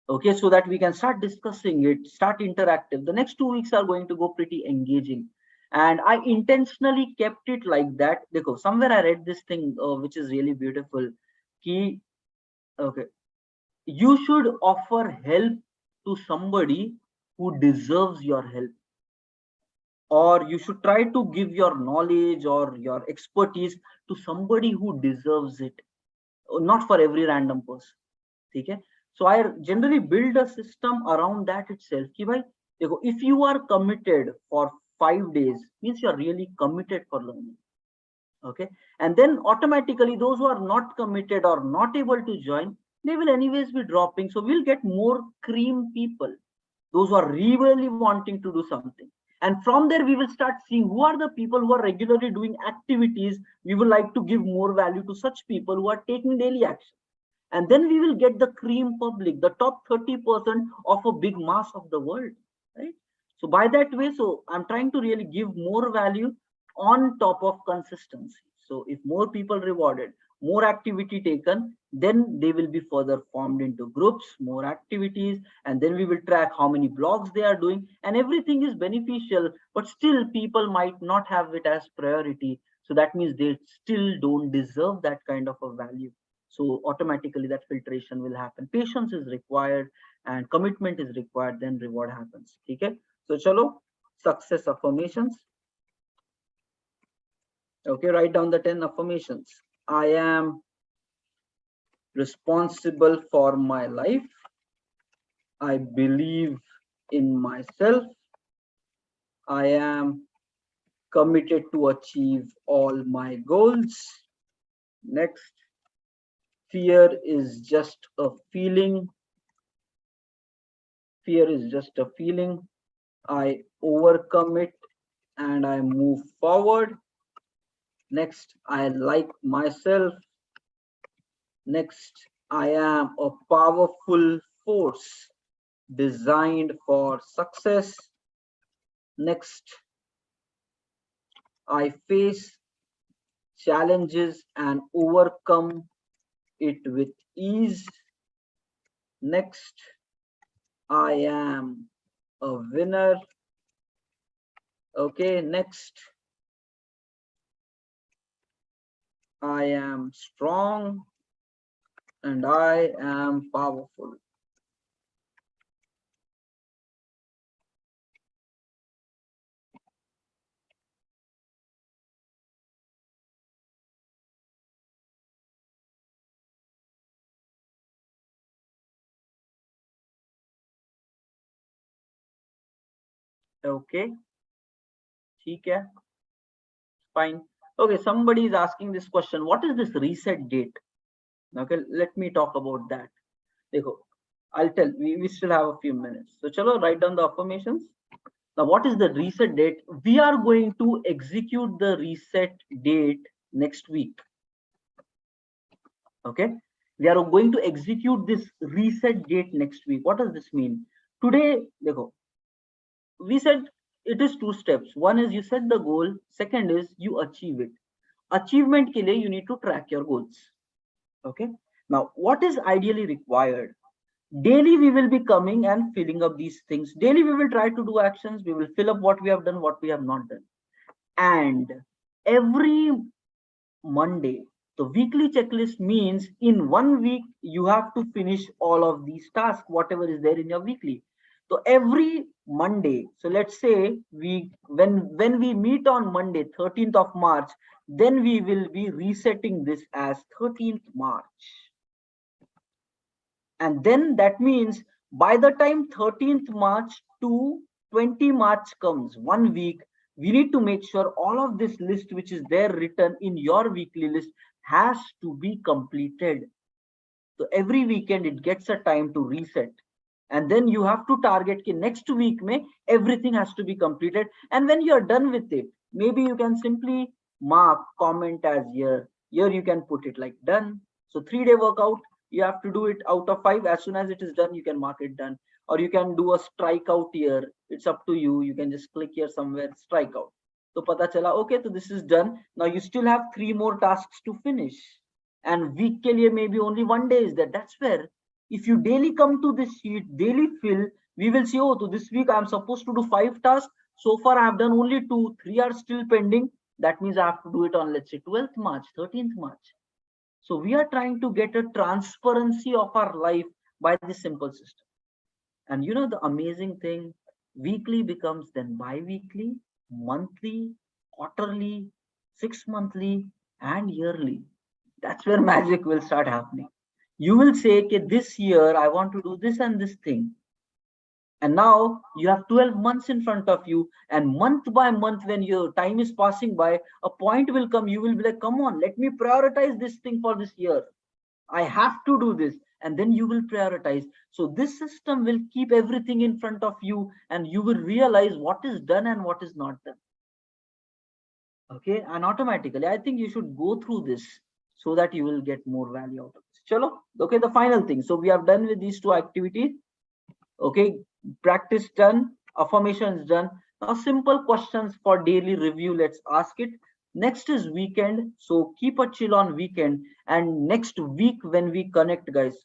Okay, so that we can start discussing it, start interactive. The next 2 weeks are going to go pretty engaging, and I intentionally kept it like that because somewhere I read this thing which is really beautiful. Key, okay, you should offer help to somebody who deserves your help, or you should try to give your knowledge or your expertise to somebody who deserves it, not for every random person. Okay, so I generally build a system around that itself. If you are committed for 5 days, means you are really committed for learning. Okay, and then automatically those who are not committed or not able to join, they will anyways be dropping. So we'll get more cream people, those who are really wanting to do something. And from there we will start seeing who are the people who are regularly doing activities. We would like to give more value to such people who are taking daily action, and then we will get the cream public, the top 30% of a big mass of the world, right? So by that way, so I'm trying to really give more value on top of consistency. So if more people rewarded, more activity taken, then they will be further formed into groups, more activities, and then we will track how many blogs they are doing, and everything is beneficial. But still people might not have it as priority, so that means they still don't deserve that kind of a value. So automatically that filtration will happen. Patience is required and commitment is required, then reward happens. Okay, so chalo, success affirmations. Okay, write down the 10 affirmations. I am responsible for my life. I believe in myself. I am committed to achieve all my goals. Next, fear is just a feeling. Fear is just a feeling. I overcome it and I move forward. Next, I like myself. Next, I am a powerful force designed for success. Next, I face challenges and overcome it with ease. Next, I am a winner. Okay, next, I am strong and I am powerful. Okay, ठीक है, fine. Okay, somebody is asking this question. What is this reset date? Okay, let me talk about that. Dekho, I'll tell. We still have a few minutes. So, chalo, write down the affirmations. Now, what is the reset date? We are going to execute the reset date next week. Okay, we are going to execute this reset date next week. What does this mean? Today, dekho, we said it is two steps. One is you set the goal. Second is you achieve it. Achievement ke liye you need to track your goals. Okay. Now, what is ideally required? Daily we will be coming and filling up these things. Daily we will try to do actions. We will fill up what we have done, what we have not done. And every Monday, the weekly checklist means in 1 week you have to finish all of these tasks, whatever is there in your weekly. So every Monday, so let's say when we meet on Monday, 13th of March, then we will be resetting this as 13th March. And then that means by the time 13th March to 20 March comes, 1 week, we need to make sure all of this list which is there written in your weekly list has to be completed. So every weekend it gets a time to reset. And then you have to target ki next week may everything has to be completed. And when you are done with it, maybe you can simply mark, comment as here. Here you can put it like done. So 3-day workout, you have to do it out of 5. As soon as it is done, you can mark it done. Or you can do a strikeout here. It's up to you. You can just click here somewhere, strikeout. So pata chala, okay, so this is done. Now you still have 3 more tasks to finish. And week ke liye maybe only 1 day is there. That's where if you daily come to this sheet, daily fill, we will see, oh, so this week I'm supposed to do 5 tasks. So far I have done only 2, 3 are still pending. That means I have to do it on, let's say, 12th March, 13th March. So we are trying to get a transparency of our life by this simple system. And you know the amazing thing, weekly becomes then bi-weekly, monthly, quarterly, 6-monthly, and yearly. That's where magic will start happening. You will say, okay, this year I want to do this and this thing. And now you have 12 months in front of you, and month by month, when your time is passing by, a point will come, you will be like, come on, let me prioritize this thing for this year. I have to do this. And then you will prioritize. So this system will keep everything in front of you, and you will realize what is done and what is not done. Okay, and automatically, I think you should go through this so that you will get more value out of this. Chalo, okay, the final thing. So we have done with these 2 activities. Okay, practice done, affirmations done. Now simple questions for daily review, let's ask it. Next is weekend, so keep a chill on weekend. And next week when we connect, guys,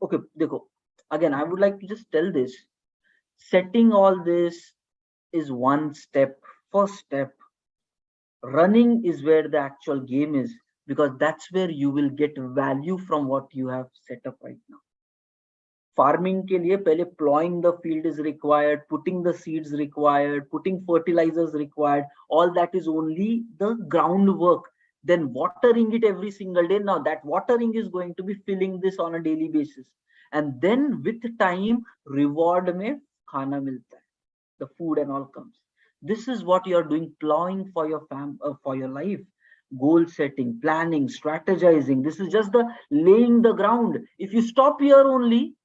okay, dekho, again I would like to just tell this, setting all this is one step. First step, running is where the actual game is, because that's where you will get value from what you have set up right now. Farming के लिए पहले plowing the field is required, putting the seeds required, putting fertilizers required. All that is only the groundwork. Then watering it every single day. Now that watering is going to be filling this on a daily basis. And then with time, reward में खाना मिलता है. The food and all comes. This is what you are doing, plowing for your for your life. Goal setting, planning, strategizing. This is just the laying the ground. If you stop here only,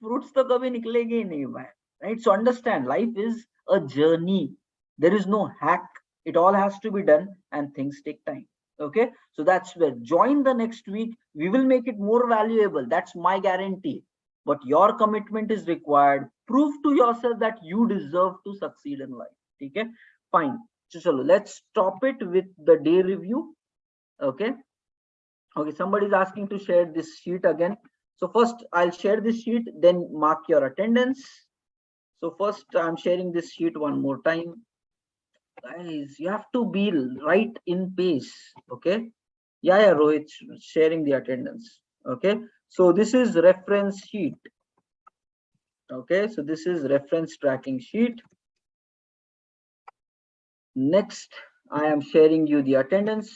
fruits तो कभी निकलेंगे ही नहीं भाई, right? So understand, life is a journey. There is no hack. It all has to be done and things take time. Okay, so that's where join the next week. We will make it more valuable. That's my guarantee. But your commitment is required. Prove to yourself that you deserve to succeed in life. Okay, fine. So let's stop it with the day review. Okay. Okay, somebody is asking to share this sheet again. So first I'll share this sheet, then mark your attendance. So first I'm sharing this sheet one more time. Guys, you have to be right in pace. Okay. Yeah, Rohit, sharing the attendance. Okay. So this is reference sheet. Okay. So this is reference tracking sheet. Next, I am sharing you the attendance.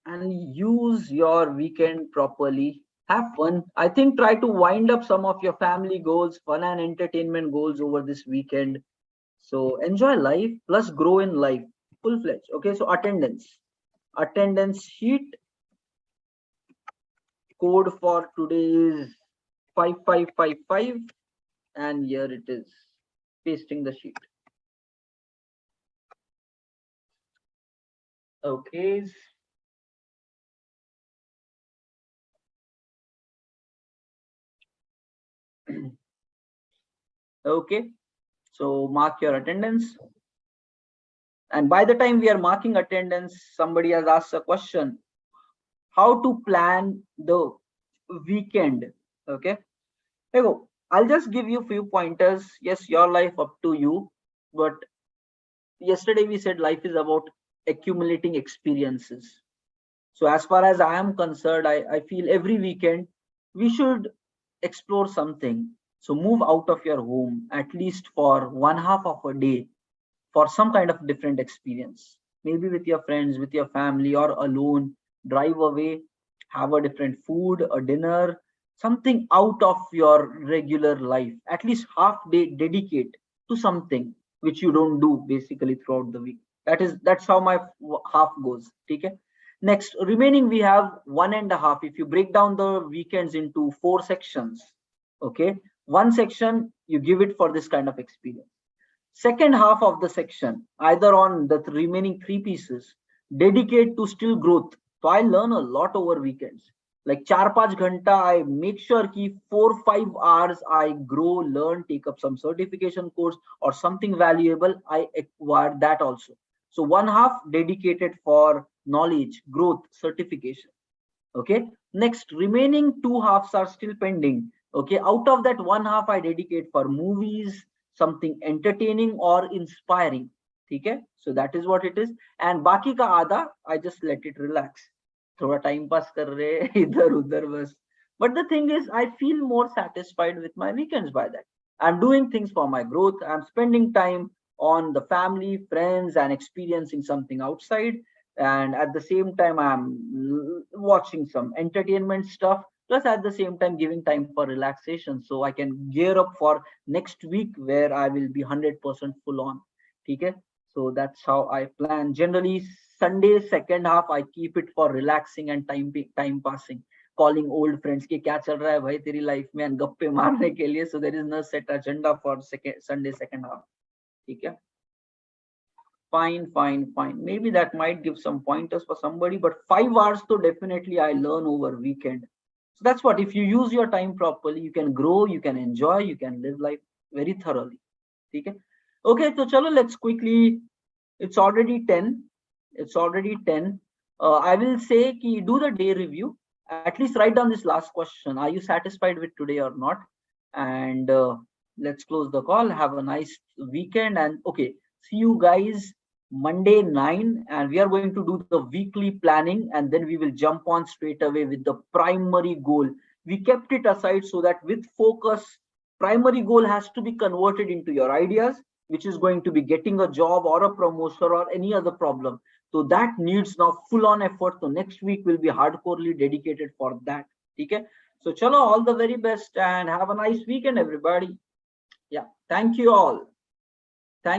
And use your weekend properly. Have fun. I think try to wind up some of your family goals, fun and entertainment goals over this weekend. So enjoy life plus grow in life full-fledged. Okay, so attendance sheet. Code for today is 5555 and here it is, pasting the sheet. Okay. Okay, so mark your attendance. And by the time we are marking attendance, somebody has asked a question: how to plan the weekend? Okay, there you go. I'll just give you a few pointers. Yes, your life up to you. But yesterday we said life is about accumulating experiences. So as far as I am concerned, I feel every weekend we should explore something. So move out of your home at least for 1/2 of a day for some kind of different experience. Maybe with your friends, with your family, or alone. Drive away, have a different food, a dinner, something out of your regular life. At least half day dedicate to something which you don't do basically throughout the week. That's how my half goes. Okay. Next, remaining we have 1.5. If you break down the weekends into 4 sections, okay, one section you give it for this kind of experience. Second half of the section, either on the remaining 3 pieces, dedicate to still growth. So I learn a lot over weekends. Like 4-5 ghanta, I make sure ki 4-5 hours I grow, learn, take up some certification course or something valuable. I acquire that also. So 1/2 dedicated for knowledge, growth, certification. Okay. Next, remaining 2 halves are still pending. Okay. Out of that 1/2, I dedicate for movies, something entertaining or inspiring. Okay. So that is what it is. And baki ka aadha, I just let it relax. Thoda time pass kar rahe, idhar udhar bas. But the thing is, I feel more satisfied with my weekends by that. I'm doing things for my growth. I'm spending time on the family, friends, and experiencing something outside. And at the same time, I'm watching some entertainment stuff. Plus, at the same time, giving time for relaxation so I can gear up for next week where I will be 100% full on. Okay. So that's how I plan. Generally, Sunday second half I keep it for relaxing and time passing. Calling old friends कि क्या चल रहा है भाई तेरी life में and गप्पे मारने के लिए. So there is no set agenda for Sunday second half. ठीक है. Fine. Maybe that might give some pointers for somebody, but 5 hours so definitely I learn over weekend. So that's what, if you use your time properly, you can grow, you can enjoy, you can live life very thoroughly. Okay. Okay, so chalo, let's quickly, it's already 10. I will say ki do the day review. At least write down this last question. Are you satisfied with today or not? And let's close the call. Have a nice weekend. And okay, see you guys Monday 9. And we are going to do the weekly planning. And then we will jump on straight away with the primary goal. We kept it aside so that with focus, primary goal has to be converted into your ideas, which is going to be getting a job or a promotion or any other problem. So that needs now full on effort. So next week will be hardcorely dedicated for that. Okay. So chalo, all the very best and have a nice weekend, everybody. Yeah. Thank you all.